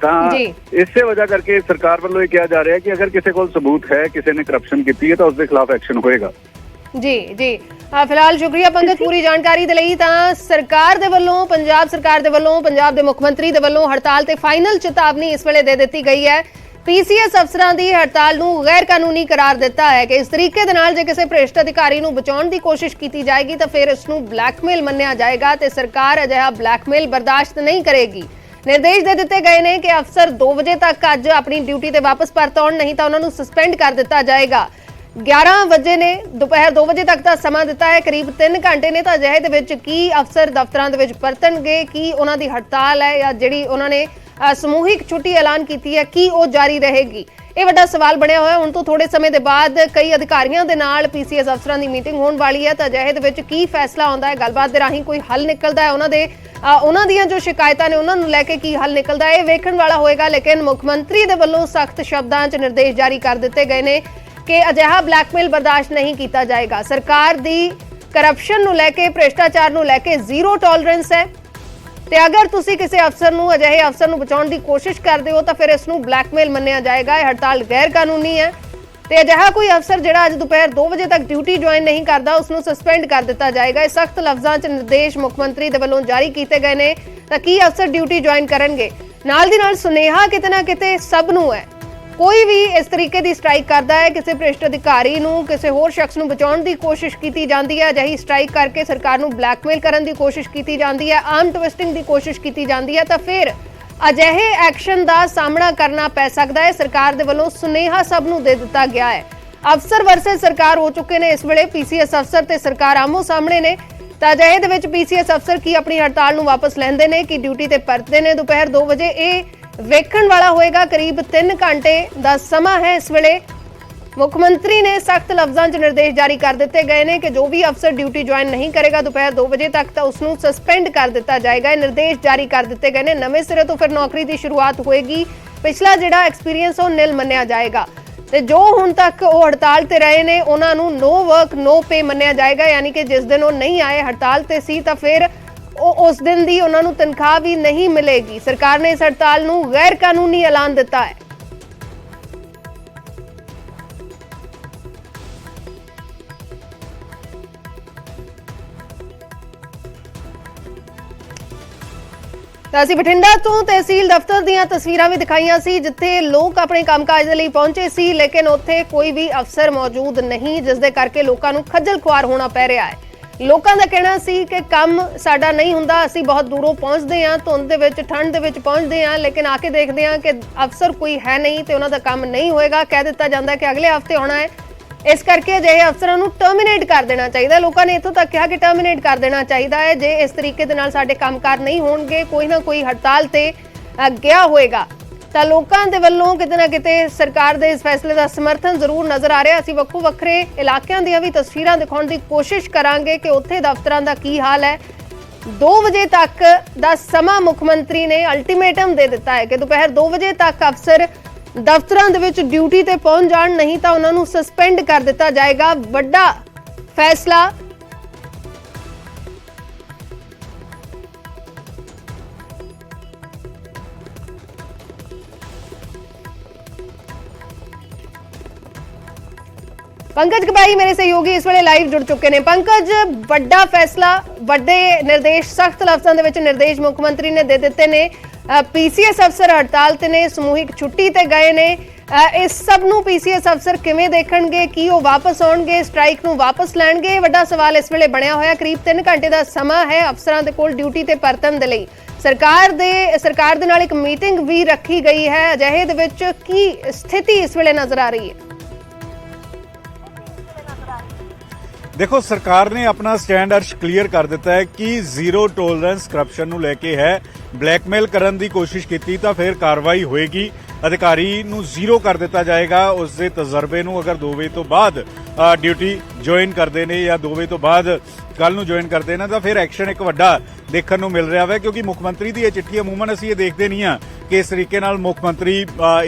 ਤਾਂ ਇਸੇ ਵਜ੍ਹਾ ਕਰਕੇ ਸਰਕਾਰ ਵੱਲੋਂ ਇਹ ਕਿਹਾ ਜਾ ਰਿਹਾ ਕਿ ਅਗਰ ਕਿਸੇ ਕੋਲ ਸਬੂਤ ਹੈ, ਕਿਸੇ ਨੇ ਕਰਪਸ਼ਨ ਕੀਤੀ ਹੈ ਤਾਂ ਉਸ ਦੇ ਖਿਲਾਫ ਐਕਸ਼ਨ ਹੋਏਗਾ। ਜੀ ਫਿਲਹਾਲ ਸ਼ੁਕਰੀਆ ਪੰਕਜ ਪੂਰੀ ਜਾਣਕਾਰੀ ਦੇ ਲਈ। ਤਾਂ ਸਰਕਾਰ ਦੇ ਵੱਲੋਂ, ਪੰਜਾਬ ਸਰਕਾਰ ਦੇ ਵੱਲੋਂ, ਪੰਜਾਬ ਦੇ ਮੁੱਖ ਮੰਤਰੀ ਦੇ ਵੱਲੋਂ ਹੜਤਾਲ ਤੇ ਫਾਈਨਲ ਚੇਤਾਵਨੀ ਇਸ ਵੇਲੇ ਦੇ ਦਿੱਤੀ ਗਈ ਹੈ। ਪੀਸੀਐਸ ਅਫਸਰਾਂ ਦੀ ਹੜਤਾਲ ਨੂੰ ਗੈਰ ਕਾਨੂੰਨੀ ਕਰਾਰ ਦਿੱਤਾ ਹੈ ਕਿ ਇਸ ਤਰੀਕੇ ਦੇ ਨਾਲ ਜੇ ਕਿਸੇ ਭ੍ਰਿਸ਼ਟ ਅਧਿਕਾਰੀ ਨੂੰ ਬਚਾਉਣ ਦੀ ਕੋਸ਼ਿਸ਼ ਕੀਤੀ ਜਾਏਗੀ ਤਾਂ ਫਿਰ ਇਸ ਨੂੰ ਬਲੈਕਮੇਲ ਮੰਨਿਆ ਜਾਏਗਾ ਤੇ ਸਰਕਾਰ ਅਜਿਹਾ ਬਲੈਕਮੇਲ ਬਰਦਾਸ਼ਤ ਨਹੀਂ ਕਰੇਗੀ। ਨਿਰਦੇਸ਼ ਦੇ ਦਿੱਤੇ ਗਏ ਨੇ ਕਿ ਅਫਸਰ 2 ਵਜੇ ਤੱਕ ਅੱਜ ਆਪਣੀ ਡਿਊਟੀ ਤੇ ਵਾਪਸ ਪਰਤ ਆਉਣ, ਨਹੀਂ ਤਾਂ ਉਹਨਾਂ ਨੂੰ ਸਸਪੈਂਡ ਕਰ ਦਿੱਤਾ ਜਾਏਗਾ। 11 ਵਜੇ ਨੇ, ਦੁਪਹਿਰ 2 ਵਜੇ ਤੱਕ ਦਾ ਸਮਾਂ ਦਿੱਤਾ ਹੈ, ਕਰੀਬ 3 ਘੰਟੇ ਨੇ। ਤਾਂ ਅਜਿਹੇ ਦੇ ਵਿੱਚ ਕੀ ਅਫਸਰ ਦਫ਼ਤਰਾਂ ਦੇ ਵਿੱਚ ਪਰਤਣਗੇ, ਕੀ ਉਹਨਾਂ ਦੀ ਹੜਤਾਲ ਹੈ ਜਾਂ ਜਿਹੜੀ ਉਹਨਾਂ ਨੇ ਸਮੂਹਿਕ ਛੁੱਟੀ ਐਲਾਨ ਕੀਤੀ ਹੈ ਕੀ ਉਹ ਜਾਰੀ ਰਹੇਗੀ, ਇਹ ਵੱਡਾ ਸਵਾਲ ਬਣਿਆ ਹੋਇਆ। ਹੁਣ ਤੋਂ ਥੋੜੇ ਸਮੇਂ ਦੇ ਬਾਅਦ ਕਈ ਅਧਿਕਾਰੀਆਂ ਦੇ ਨਾਲ ਪੀਸੀਐਸ ਅਫਸਰਾਂ ਦੀ ਮੀਟਿੰਗ ਹੋਣ ਵਾਲੀ ਹੈ, ਤਾਂ ਅਜਿਹੇ ਦੇ ਵਿੱਚ ਕੀ ਫੈਸਲਾ ਆਉਂਦਾ ਹੈ, ਗੱਲਬਾਤ ਦੇ ਰਾਹੀਂ ਕੋਈ ਹੱਲ ਨਿਕਲਦਾ ਹੈ, ਉਹਨਾਂ ਦੀਆਂ ਜੋ ਸ਼ਿਕਾਇਤਾਂ ਨੇ ਉਹਨਾਂ ਨੂੰ ਲੈ ਕੇ ਕੀ ਹੱਲ ਨਿਕਲਦਾ ਹੈ, ਇਹ ਵੇਖਣ ਵਾਲਾ ਹੋਏਗਾ। ਲੇਕਿਨ ਮੁੱਖ ਮੰਤਰੀ ਦੇ ਵੱਲੋਂ ਸਖਤ ਸ਼ਬਦਾਂ 'ਚ ਨਿਰਦੇਸ਼ ਜਾਰੀ ਕਰ ਦਿੱਤੇ ਗਏ ਨੇ ਕਿ ਅਜਿਹਾ ਬਲੈਕਮੇਲ ਬਰਦਾਸ਼ਤ ਨਹੀਂ ਕੀਤਾ ਜਾਏਗਾ। ਸਰਕਾਰ ਦੀ ਕਰਪਸ਼ਨ ਨੂੰ ਲੈ ਕੇ, ਭ੍ਰਿਸ਼ਟਾਚਾਰ ਨੂੰ ਲੈ ਕੇ ਜ਼ੀਰੋ ਟੋਲਰੈਂਸ ਹੈ ਤੇ ਅਗਰ ਤੁਸੀਂ ਕਿਸੇ ਅਫਸਰ ਨੂੰ, ਅਜਿਹੇ ਅਫਸਰ ਨੂੰ ਬਚਾਉਣ ਦੀ ਕੋਸ਼ਿਸ਼ ਕਰਦੇ ਹੋ ਤਾਂ ਫਿਰ ਇਸ ਨੂੰ ਬਲੈਕਮੇਲ ਮੰਨਿਆ ਜਾਏਗਾ। ਇਹ ਹੜਤਾਲ ਗੈਰ ਕਾਨੂੰਨੀ ਹੈ ਤੇ ਅਜਿਹਾ ਕੋਈ ਅਫਸਰ ਜਿਹੜਾ ਅੱਜ ਦੁਪਹਿਰ 2 ਵਜੇ ਤੱਕ ਡਿਊਟੀ ਜੁਆਇਨ ਨਹੀਂ ਕਰਦਾ ਉਸ ਨੂੰ ਸਸਪੈਂਡ ਕਰ ਦਿੱਤਾ ਜਾਏਗਾ। ਇਹ ਸਖਤ ਲਫ਼ਜ਼ਾਂ 'ਚ ਨਿਰਦੇਸ਼ ਮੁੱਖ ਮੰਤਰੀ ਦੇ ਵੱਲੋਂ ਜਾਰੀ ਕੀਤੇ ਗਏ ਨੇ। ਤਾਂ ਕੀ ਅਫਸਰ ਡਿਊਟੀ ਜੁਆਇਨ ਕਰਨਗੇ? ਨਾਲ ਦੀ ਨਾਲ ਸੁਨੇਹਾ ਕਿਤੇ ਨਾ ਕਿਤੇ ਸਭ ਨੂੰ ਹੈ, ਕੋਈ ਵੀ ਇਸ ਤਰੀਕੇ ਦੀ ਸਟ੍ਰਾਈਕ ਕਰਦਾ ਹੈ, ਕਿਸੇ ਭ੍ਰਿਸ਼ਟ ਅਧਿਕਾਰੀ ਨੂੰ, ਕਿਸੇ ਹੋਰ ਸ਼ਖਸ ਨੂੰ ਬਚਾਉਣ ਦੀ ਕੋਸ਼ਿਸ਼ ਕੀਤੀ ਜਾਂਦੀ ਹੈ, ਅਜਿਹੀ ਸਟ੍ਰਾਈਕ ਕਰਕੇ ਸਰਕਾਰ ਨੂੰ ਬਲੈਕਮੇਲ ਕਰਨ ਦੀ ਕੋਸ਼ਿਸ਼ ਕੀਤੀ ਜਾਂਦੀ ਹੈ, ਆਰਮ ਟਵਿਸਟਿੰਗ ਦੀ ਕੋਸ਼ਿਸ਼ ਕੀਤੀ ਜਾਂਦੀ ਹੈ, ਤਾਂ ਫਿਰ ਅਜਿਹੇ ਐਕਸ਼ਨ ਦਾ ਸਾਹਮਣਾ ਕਰਨਾ ਪੈ ਸਕਦਾ ਹੈ। ਸਰਕਾਰ ਦੇ ਵੱਲੋਂ ਸੁਨੇਹਾ ਸਭ ਨੂੰ ਦੇ ਦਿੱਤਾ ਗਿਆ ਹੈ। ਅਫਸਰ ਵਰਸਸ ਸਰਕਾਰ ਹੋ ਚੁੱਕੇ ਨੇ ਇਸ ਵੇਲੇ, ਪੀਸੀਐਸ ਅਫਸਰ ਤੇ ਸਰਕਾਰ ਆਮੋ ਸਾਹਮਣੇ ਨੇ। ਤਾਂ ਅਜਿਹੇ ਦੇ ਵਿੱਚ ਪੀਸੀਐਸ ਅਫਸਰ ਕੀ ਆਪਣੀ ਹੜਤਾਲ ਨੂੰ ਵਾਪਸ ਲੈਂਦੇ ਨੇ, ਕਿ ਡਿਊਟੀ ਤੇ ਪਰਤਦੇ ਨੇ ਦੁਪਹਿਰ 2 ਵਜੇ, ਇਹ ਵੇਖਣ ਵਾਲਾ ਹੋਏਗਾ। ਕਰੀਬ 3 ਘੰਟੇ ਦਾ ਸਮਾਂ ਹੈ ਇਸ ਵੇਲੇ। ਮੁੱਖ ਮੰਤਰੀ ਨੇ ਸਖਤ ਲਫ਼ਜ਼ਾਂ 'ਚ ਨਿਰਦੇਸ਼ ਜਾਰੀ ਕਰ ਦਿੱਤੇ ਗਏ ਨੇ ਕਿ ਜੋ ਵੀ ਅਫਸਰ ਡਿਊਟੀ ਜੁਆਇਨ ਨਹੀਂ ਕਰੇਗਾ ਦੁਪਹਿਰ 2 ਵਜੇ ਤੱਕ ਤਾਂ ਉਸ ਨੂੰ ਸਸਪੈਂਡ ਕਰ ਦਿੱਤਾ ਜਾਏਗਾ। ਇਹ ਨਿਰਦੇਸ਼ ਜਾਰੀ ਕਰ ਦਿੱਤੇ ਗਏ ਨੇ। ਨਵੇਂ ਸਿਰੇ ਤੋਂ ਫਿਰ ਨੌਕਰੀ ਦੀ ਸ਼ੁਰੂਆਤ ਹੋਏਗੀ। ਪਿਛਲਾ ਜਿਹੜਾ ਐਕਸਪੀਰੀਅੰਸ ਉਹ ਨਿਲ ਮੰਨਿਆ ਜਾਏਗਾ ਤੇ ਜੋ ਹੁਣ ਤੱਕ ਉਹ ਹੜਤਾਲ ਤੇ ਰਹੇ ਨੇ ਉਹਨਾਂ ਨੂੰ ਨੋ ਵਰਕ ਨੋ ਪੇ ਮੰਨਿਆ ਜਾਏਗਾ। ਯਾਨੀ ਕਿ ਜਿਸ ਦਿਨ ਉਹ ਨਹੀਂ ਆਏ, ਹੜਤਾਲ ਤੇ ਸੀ, ਤਾਂ ਫਿਰ ਉਸ ਦਿਨ ਦੀ ਉਹਨਾਂ ਨੂੰ ਤਨਖਾਹ ਵੀ ਨਹੀਂ ਮਿਲੇਗੀ। ਸਰਕਾਰ ਨੇ ਇਸ ਹੜਤਾਲ ਨੂੰ ਗੈਰ ਕਾਨੂੰਨੀ ਐਲਾਨ ਦਿੱਤਾ ਹੈ। ਤਾਂ ਅਸੀਂ ਬਠਿੰਡਾ ਤੋਂ ਤਹਿਸੀਲ ਦਫ਼ਤਰ ਦੀਆਂ ਤਸਵੀਰਾਂ ਵੀ ਦਿਖਾਈਆਂ ਸੀ ਜਿੱਥੇ ਲੋਕ ਆਪਣੇ ਕੰਮਕਾਜ ਦੇ ਲਈ ਪਹੁੰਚੇ ਸੀ, ਲੇਕਿਨ ਉੱਥੇ ਕੋਈ ਵੀ ਅਫਸਰ ਮੌਜੂਦ ਨਹੀਂ, ਜਿਸ ਦੇ ਕਰਕੇ ਲੋਕਾਂ ਨੂੰ ਖੱਜਲ ਖੁਆਰ ਹੋਣਾ ਪੈ ਰਿਹਾ ਹੈ। ਲੋਕਾਂ ਦਾ ਕਹਿਣਾ ਸੀ ਕਿ ਕੰਮ ਸਾਡਾ ਨਹੀਂ ਹੁੰਦਾ, ਅਸੀਂ ਬਹੁਤ ਦੂਰੋਂ ਪਹੁੰਚਦੇ ਹਾਂ, ਧੁੰਦ ਦੇ ਵਿੱਚ, ਠੰਡ ਦੇ ਵਿੱਚ ਪਹੁੰਚਦੇ ਹਾਂ, ਲੇਕਿਨ ਆ ਕੇ ਦੇਖਦੇ ਹਾਂ ਕਿ ਅਫਸਰ ਕੋਈ ਹੈ ਨਹੀਂ ਤੇ ਉਹਨਾਂ ਦਾ ਕੰਮ ਨਹੀਂ ਹੋਏਗਾ। ਕਹਿ ਦਿੱਤਾ ਜਾਂਦਾ ਕਿ ਅਗਲੇ ਹਫ਼ਤੇ ਆਉਣਾ ਹੈ, ਇਸ ਕਰਕੇ ਅਜਿਹੇ ਅਫਸਰਾਂ ਨੂੰ ਟਰਮੀਨੇਟ ਕਰ ਦੇਣਾ ਚਾਹੀਦਾ। ਲੋਕਾਂ ਨੇ ਇੱਥੋਂ ਤੱਕ ਕਿਹਾ ਕਿ ਟਰਮੀਨੇਟ ਕਰ ਦੇਣਾ ਚਾਹੀਦਾ ਹੈ। ਜੇ ਇਸ ਤਰੀਕੇ ਦੇ ਨਾਲ ਸਾਡੇ ਕੰਮਕਾਰ ਨਹੀਂ ਹੋਣਗੇ, ਕੋਈ ਨਾ ਕੋਈ ਹੜਤਾਲ ਤੇ ਗਿਆ ਹੋਏਗਾ, ਤਾਂ ਲੋਕਾਂ ਦੇ ਵੱਲੋਂ ਕਿਤੇ ਨਾ ਕਿਤੇ ਸਰਕਾਰ ਦੇ ਇਸ ਫੈਸਲੇ ਦਾ ਸਮਰਥਨ ਜ਼ਰੂਰ ਨਜ਼ਰ ਆ ਰਿਹਾ। ਅਸੀਂ ਵੱਖੋ ਵੱਖਰੇ ਇਲਾਕਿਆਂ ਦੀਆਂ ਵੀ ਤਸਵੀਰਾਂ ਦਿਖਾਉਣ ਦੀ ਕੋਸ਼ਿਸ਼ ਕਰਾਂਗੇ ਕਿ ਉੱਥੇ ਦਫ਼ਤਰਾਂ ਦਾ ਕੀ ਹਾਲ ਹੈ। 2 ਵਜੇ ਤੱਕ ਦਾ ਸਮਾਂ ਮੁੱਖ ਮੰਤਰੀ ਨੇ ਅਲਟੀਮੇਟਮ ਦੇ ਦਿੱਤਾ ਹੈ ਕਿ ਦੁਪਹਿਰ 2 ਵਜੇ ਤੱਕ ਅਫਸਰ ਦਫ਼ਤਰਾਂ ਦੇ ਵਿੱਚ ਡਿਊਟੀ ਤੇ ਪਹੁੰਚ ਜਾਣ, ਨਹੀਂ ਤਾਂ ਉਹਨਾਂ ਨੂੰ ਸਸਪੈਂਡ ਕਰ ਦਿੱਤਾ ਜਾਏਗਾ। ਵੱਡਾ ਫੈਸਲਾ पंकज कबाई मेरे सहयोगी इस वेले लाइव जुड़ चुके हैं। पंकज, बड़ा फैसला, बड़े निर्देश, सख्त लफ्ज़ों दे विच निर्देश मुख्यमंत्री ने दे दिते ने। पीसीएस अफसर हड़ताल ते ने, समूहिक छुट्टी ते गए ने। इस सब नूं पीसीएस अफसर किवें देखणगे, की वो वापस आउणगे, स्ट्राइक नूं वापस लैणगे? वड्डा सवाल इस वेले बनया होया। करीब 3 घंटे का समा है अफसरां दे कोल ड्यूटी ते परतण दे लई। सरकार दे नाल एक मीटिंग भी रखी गई है। अजिहे दे विच की स्थिति इस वेले नज़र आ रही है? देखो, सरकार ने अपना स्टैंड अर्श क्लीयर कर दिता है कि जीरो टॉलरेंस करप्शन नूं लेके है। ब्लैकमेल करन दी कोशिश की तो फिर कार्रवाई होएगी। अधिकारी नूं जीरो कर दिता जाएगा। उसके तजर्बे नूं अगर 2 बजे तो बाद ड्यूटी ज्वाइन करते हैं या 2 बजे तो बाद कल नूं ज्वाइन करते हैं तो फिर एक्शन एक वड्डा देखने को मिल रहा है। क्योंकि मुख मंत्री की यह चिट्ठी अमूमन असीं ये देखते नहीं हाँ कि इस तरीके नाल मुख मंत्री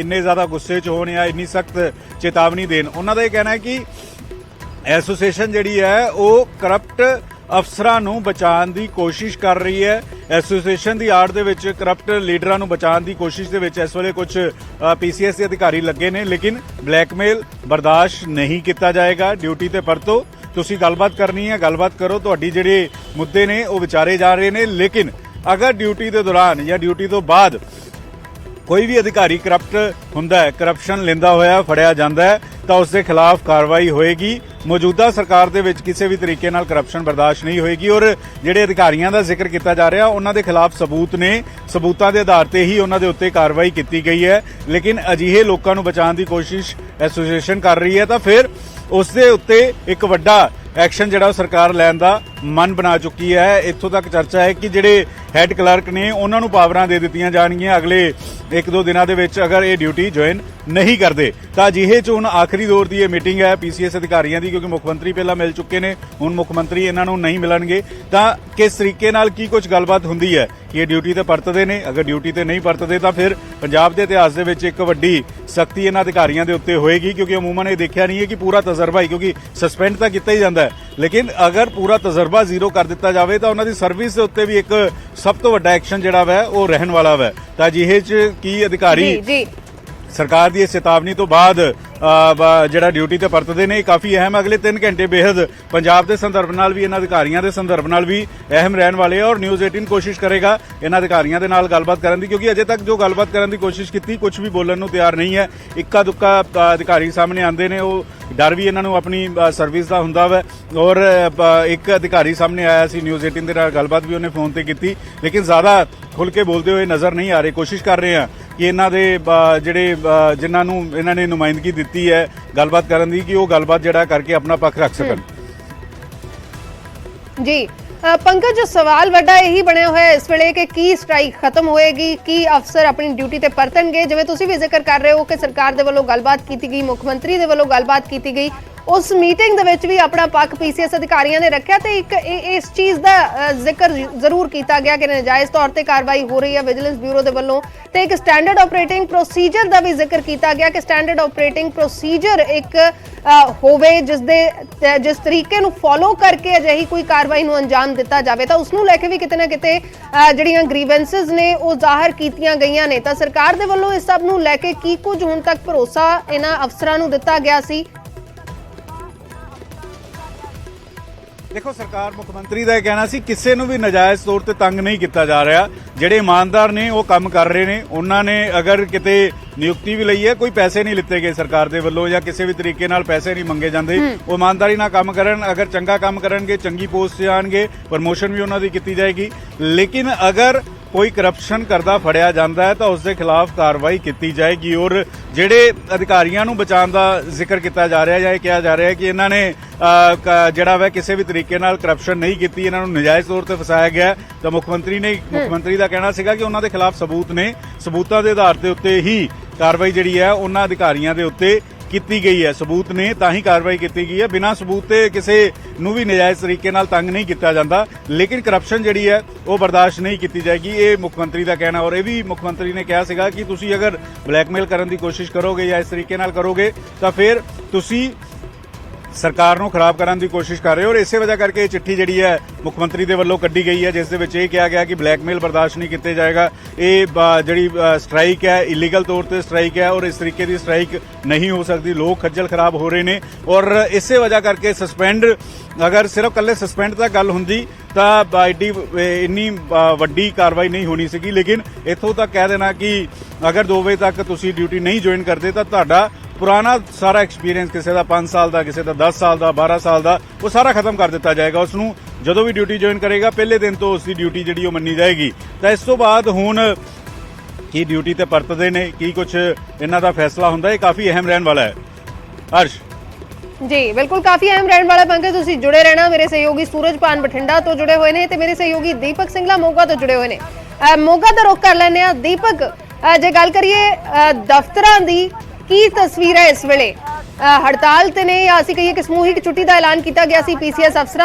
इन्ने ज़्यादा गुस्से च होण या इन्नी सख्त चेतावनी देण। उन्हां दा यह कहना है कि एसोसीएशन जिहड़ी है वो करप्ट अफसरां नूं बचाउण दी कोशिश कर रही है। एसोसीएशन की आड़ दे विच करप्ट लीडरां नूं बचाउण दी कोशिश दे विच इस वेले कुछ पीसीएस के अधिकारी लगे ने, लेकिन ब्लैकमेल बर्दाश्त नहीं किया जाएगा। ड्यूटी ते परतो, तुसीं गलबात करनी है, गलबात करो, तुहाडी जिहड़े मुद्दे ने वो विचारे जा रहे ने। लेकिन अगर ड्यूटी के दौरान या ड्यूटी तो बाद कोई भी अधिकारी करप्ट हुंदा है, करप्शन लेंदा होया फड़िया जांदा है, तो उसके खिलाफ कार्रवाई होएगी। मौजूदा सरकार दे विच किसी भी तरीके नाल करप्शन बर्दाश्त नहीं होएगी। और जिहड़े अधिकारियों का जिक्र किया जा रहा उन्हां दे खिलाफ सबूत ने, सबूतां दे आधार ते ही उन्हां दे उत्ते कार्रवाई की गई है। लेकिन अजिहे लोकां नूं बचाउण दी कोशिश एसोसीएशन कर रही है, तो फिर उस दे उत्ते एक वड्डा एक्शन जिहड़ा सरकार लैण दा मन बना चुकी है। इत्थों तक चर्चा है कि जिहड़े हैड क्लर्क ने उन्हां नूं पावरां दे दित्तियां जाणगीਆਂ अगले 1-2 दिनों के विच। अगर ये ड्यूटी ज्वाइन नहीं करते तो अजिहे च हुण आखिरी दौर की यह मीटिंग है पीसीएस अधिकारियों की, क्योंकि मुख मंत्री पहला मिल चुके हैं, हुण मुख मंत्री इन्हां नूं नहीं मिलणगे। तो किस तरीके नाल की कुछ गलबात हुंदी है, ये ड्यूटी ते परतदे ने, अगर ड्यूटी ते नहीं परतदे तो फिर पंजाब के इतिहास दे विच एक वड्डी सख्ती इन्हां अधिकारियों के उत्ते होएगी। क्योंकि अमूमन ये देखा नहीं है कि पूरा तजर्बा ही, क्योंकि सस्पेंड तो किया ही जाता है, लेकिन अगर पूरा तजर्बा जीरो कर दिता जाए तो उन्होंने सर्विस के उत्ते भी एक सब तो वड्डा एक्शन जिहड़ा वै वो रहन वाला वै। तो अजिहे च की अधिकारी जी सरकार की चेतावनी तो बाद जिहड़ा ड्यूटी ते परतदे ने, काफ़ी अहम। अगले 3 घंटे बेहद पंजाब के संदर्भ नाल भी, इन्हां अधिकारियों के संदर्भ नाल भी अहम रहने वाले हैं। और न्यूज़ 18 कोशिश करेगा इन्हां अधिकारियों के नाल गलबात करन दी, क्योंकि अजे तक जो गलबात करन दी कोशिश की कुछ भी बोलण नूं तैयार नहीं है। इक्का दुक्का अधिकारी सामने आते हैं, वो डर भी इन्हां नूं अपनी सर्विस का हुंदा वै। और एक अधिकारी सामने आया सी, न्यूज़ 18 के नाल गलबात भी उन्हें फोन पर की, लेकिन ज़्यादा खुल के बोलते हुए नज़र नहीं आ रहे। कोशिश कर रहे हैं कि इन्हां दे जिहड़े जिन्हां नूं इन्हां ने नुमाइंदगी दी है गलबात करन दी, कि वो गलबात जिहड़ा करके अपना पक्ष रख सकन। जी पंकज, जो सवाल वड्डा यही बनया हुआ है इस वेले कि की स्ट्राइक खत्म होएगी, की अफसर अपनी ड्यूटी ते परतणगे? जिवें तुसीं भी जिक्र कर रहे हो कि सरकार दे वल्लों गलबात की गई, मुख मंत्री दे वल्लों गलबात की गई, उस मीटिंग दे विच भी अपना पक्ष पीसीएस अधिकारियों ने रखा, तो एक इस चीज़ का जिक्र जरूर किया गया कि नजायज़ तौर पर कार्रवाई हो रही है विजिलेंस ब्यूरो के वल्लों। तो एक स्टैंडर्ड ऑपरेटिंग प्रोसीजर का भी जिक्र किया गया कि स्टैंडर्ड ऑपरेटिंग प्रोसीजर एक होवे जिस तरीके नूं फॉलो करके अजिही कोई कार्रवाई नूं अंजाम दिता जाए, तो उसनूं लैके भी किते ना किते जिहड़ियां ग्रीवेंसिस ने वो जाहिर कीतियां गईयां ने। तो सरकार दे वल्लों इस सब नूं लैके की कुछ हुण तक भरोसा इन्हां अफसरां नूं दिता गया सी? देखो, सरकार मुख मंत्री का कहना सी किसी नूं भी नजायज़ तौर पर तंग नहीं किया जा रहा। जिहड़े ईमानदार ने वो काम कर रहे हैं, उन्होंने अगर किते ਨਿਯੁਕਤੀ ਵੀ ਲਈ ਹੈ, ਕੋਈ ਪੈਸੇ ਨਹੀਂ ਲਿੱਤੇ ਗਏ ਸਰਕਾਰ ਦੇ ਵੱਲੋਂ ਜਾਂ ਕਿਸੇ ਵੀ ਤਰੀਕੇ ਨਾਲ ਪੈਸੇ ਨਹੀਂ ਮੰਗੇ ਜਾਂਦੇ। ਉਹ ਇਮਾਨਦਾਰੀ ਨਾਲ ਕੰਮ ਕਰਨ, ਅਗਰ ਚੰਗਾ ਕੰਮ ਕਰਨਗੇ, ਚੰਗੀ ਪੋਸਟ 'ਤੇ ਆਣਗੇ, ਪ੍ਰਮੋਸ਼ਨ ਵੀ ਉਹਨਾਂ ਦੀ ਕੀਤੀ ਜਾਏਗੀ। ਲੇਕਿਨ ਅਗਰ ਕੋਈ ਕਰਪਸ਼ਨ ਕਰਦਾ ਫੜਿਆ ਜਾਂਦਾ ਹੈ ਤਾਂ ਉਸ ਦੇ ਖਿਲਾਫ ਕਾਰਵਾਈ ਕੀਤੀ ਜਾਏਗੀ। ਔਰ ਜਿਹੜੇ ਅਧਿਕਾਰੀਆਂ ਨੂੰ ਬਚਾਉਣ ਦਾ ਜ਼ਿਕਰ ਕੀਤਾ ਜਾ ਰਿਹਾ ਜਾਂ ਇਹ ਕਿਹਾ ਜਾ ਰਿਹਾ ਕਿ ਇਹਨਾਂ ਨੇ ਜਿਹੜਾ ਵਾ ਕਿਸੇ ਵੀ ਤਰੀਕੇ ਨਾਲ ਕਰਪਸ਼ਨ ਨਹੀਂ ਕੀਤੀ, ਇਹਨਾਂ ਨੂੰ ਨਜਾਇਜ਼ ਤੌਰ ਤੇ ਫਸਾਇਆ ਗਿਆ, ਤਾਂ ਮੁੱਖ ਮੰਤਰੀ ਦਾ ਕਹਿਣਾ ਸੀਗਾ ਕਿ ਉਹਨਾਂ ਦੇ ਖਿਲਾਫ ਸਬੂਤ ਨੇ, ਸਬੂਤਾਂ ਦੇ ਆਧਾਰ ਦੇ ਉੱਤੇ ਹੀ ਕਾਰਵਾਈ ਜਿਹੜੀ ਹੈ ਉਹਨਾਂ ਅਧਿਕਾਰੀਆਂ ਦੇ ਉੱਤੇ ਕੀਤੀ ਗਈ ਹੈ। ਸਬੂਤ ਨੇ ਤਾਂ ਹੀ ਕਾਰਵਾਈ ਕੀਤੀ ਗਈ ਹੈ, ਬਿਨਾਂ ਸਬੂਤ ਤੇ ਕਿਸੇ ਨੂੰ ਵੀ ਨਜਾਇਜ਼ ਤਰੀਕੇ ਨਾਲ ਤੰਗ ਨਹੀਂ ਕੀਤਾ ਜਾਂਦਾ। ਲੇਕਿਨ ਕਰਪਸ਼ਨ ਜਿਹੜੀ ਹੈ ਉਹ ਬਰਦਾਸ਼ਤ ਨਹੀਂ ਕੀਤੀ ਜਾਏਗੀ, ਇਹ ਮੁੱਖ ਮੰਤਰੀ ਦਾ ਕਹਿਣਾ। ਔਰ ਇਹ ਵੀ ਮੁੱਖ ਮੰਤਰੀ ਨੇ ਕਿਹਾ ਸੀਗਾ ਕਿ ਤੁਸੀਂ ਅਗਰ ਬਲੈਕਮੇਲ ਕਰਨ ਦੀ ਕੋਸ਼ਿਸ਼ ਕਰੋਗੇ ਜਾਂ ਇਸ ਤਰੀਕੇ ਨਾਲ ਕਰੋਗੇ ਤਾਂ ਫਿਰ ਤੁਸੀਂ ਸਰਕਾਰ ਨੂੰ ਖਰਾਬ ਕਰਨ ਦੀ ਕੋਸ਼ਿਸ਼ ਕਰ ਰਹੇ ਹੋ। ਔਰ ਇਸੇ ਵਜ੍ਹਾ ਕਰਕੇ ਇਹ ਚਿੱਠੀ ਜਿਹੜੀ ਹੈ ਮੁੱਖ ਮੰਤਰੀ ਦੇ ਵੱਲੋਂ ਕੱਢੀ ਗਈ ਹੈ, ਜਿਸ ਦੇ ਵਿੱਚ ਇਹ ਕਿਹਾ ਗਿਆ ਕਿ ਬਲੈਕਮੇਲ ਬਰਦਾਸ਼ਤ ਨਹੀਂ ਕੀਤੇ ਜਾਏਗਾ। ਇਹ ਜਿਹੜੀ ਸਟ੍ਰਾਈਕ ਹੈ ਇਲੀਗਲ ਤੌਰ ਤੇ ਸਟ੍ਰਾਈਕ ਹੈ ਔਰ ਇਸ ਤਰੀਕੇ ਦੀ ਸਟ੍ਰਾਈਕ ਨਹੀਂ ਹੋ ਸਕਦੀ। ਲੋਕ ਖੱਜਲ ਖਰਾਬ ਹੋ ਰਹੇ ਨੇ ਔਰ ਇਸੇ ਵਜ੍ਹਾ ਕਰਕੇ ਸਸਪੈਂਡ, ਅਗਰ ਸਿਰਫ ਕੱਲੇ ਸਸਪੈਂਡ ਤੱਕ ਗੱਲ ਹੁੰਦੀ ਤਾਂ ਇੰਨੀ ਵੱਡੀ ਕਾਰਵਾਈ ਨਹੀਂ ਹੋਣੀ ਸੀਗੀ। ਲੇਕਿਨ ਇੱਥੋਂ ਤੱਕ ਕਹਿ ਦੇਣਾ ਕਿ ਅਗਰ 2 ਵਜੇ ਤੱਕ ਤੁਸੀਂ ਡਿਊਟੀ ਨਹੀਂ ਜੁਆਇਨ ਕਰਦੇ ਤਾਂ ਤੁਹਾਡਾ ਪੁਰਾਣਾ ਸਾਰਾ ਐਕਸਪੀਰੀਅੰਸ, ਕਿਸੇ ਦਾ 5 ਸਾਲ ਦਾ, ਕਿਸੇ ਦਾ 10 ਸਾਲ ਦਾ, 12 ਸਾਲ ਦਾ, ਉਹ ਸਾਰਾ ਖਤਮ ਕਰ ਦਿੱਤਾ ਜਾਏਗਾ। ਉਸ ਨੂੰ ਜਦੋਂ ਵੀ ਡਿਊਟੀ ਜੁਆਇਨ ਕਰੇਗਾ ਪਹਿਲੇ ਦਿਨ ਤੋਂ ਉਸ ਦੀ ਡਿਊਟੀ ਜਿਹੜੀ ਉਹ ਮੰਨੀ ਜਾਏਗੀ। ਤਾਂ ਇਸ ਤੋਂ ਬਾਅਦ ਹੁਣ ਕੀ ਡਿਊਟੀ ਤੇ ਪਰਤਦੇ ਨੇ, ਕੀ ਕੁਝ ਇਹਨਾਂ ਦਾ ਫੈਸਲਾ ਹੁੰਦਾ, ਇਹ ਕਾਫੀ ਅਹਿਮ ਰਹਿਣ ਵਾਲਾ ਹੈ। ਹਰਸ਼ ਜੀ ਬਿਲਕੁਲ ਕਾਫੀ ਅਹਿਮ ਰਹਿਣ ਵਾਲਾ। ਪੰਕਜ ਤੁਸੀਂ ਜੁੜੇ ਰਹਿਣਾ। ਮੇਰੇ ਸਹਿਯੋਗੀ ਸੂਰਜਪਾਨ ਬਠਿੰਡਾ ਤੋਂ ਜੁੜੇ ਹੋਏ ਨੇ ਤੇ ਮੇਰੇ ਸਹਿਯੋਗੀ ਦੀਪਕ ਸਿੰਘਲਾ ਮੋਗਾ ਤੋਂ ਜੁੜੇ ਹੋਏ ਨੇ। ਮੋਗਾ ਦਾ ਰੁਖ ਕਰ ਲੈਂਦੇ ਆ। ਦੀਪਕ, ਜੇ ਗੱਲ ਕਰੀਏ ਦਫ਼ਤਰਾਂ ਦੀ, ਕੀ ਤਸਵੀਰ ਹੈ ਇਸ ਵੇਲੇ? ਹੜਤਾਲ ਤੇ ਨੇ ਜਾਂ ਅਸੀਂ ਕਹੀਏ ਕਿ ਸਮੂਹਿਕ ਛੁੱਟੀ ਦਾ ਐਲਾਨ ਕੀਤਾ ਗਿਆ ਸੀ ਪੀਸੀਐਸ ਅਫਸਰਾਂ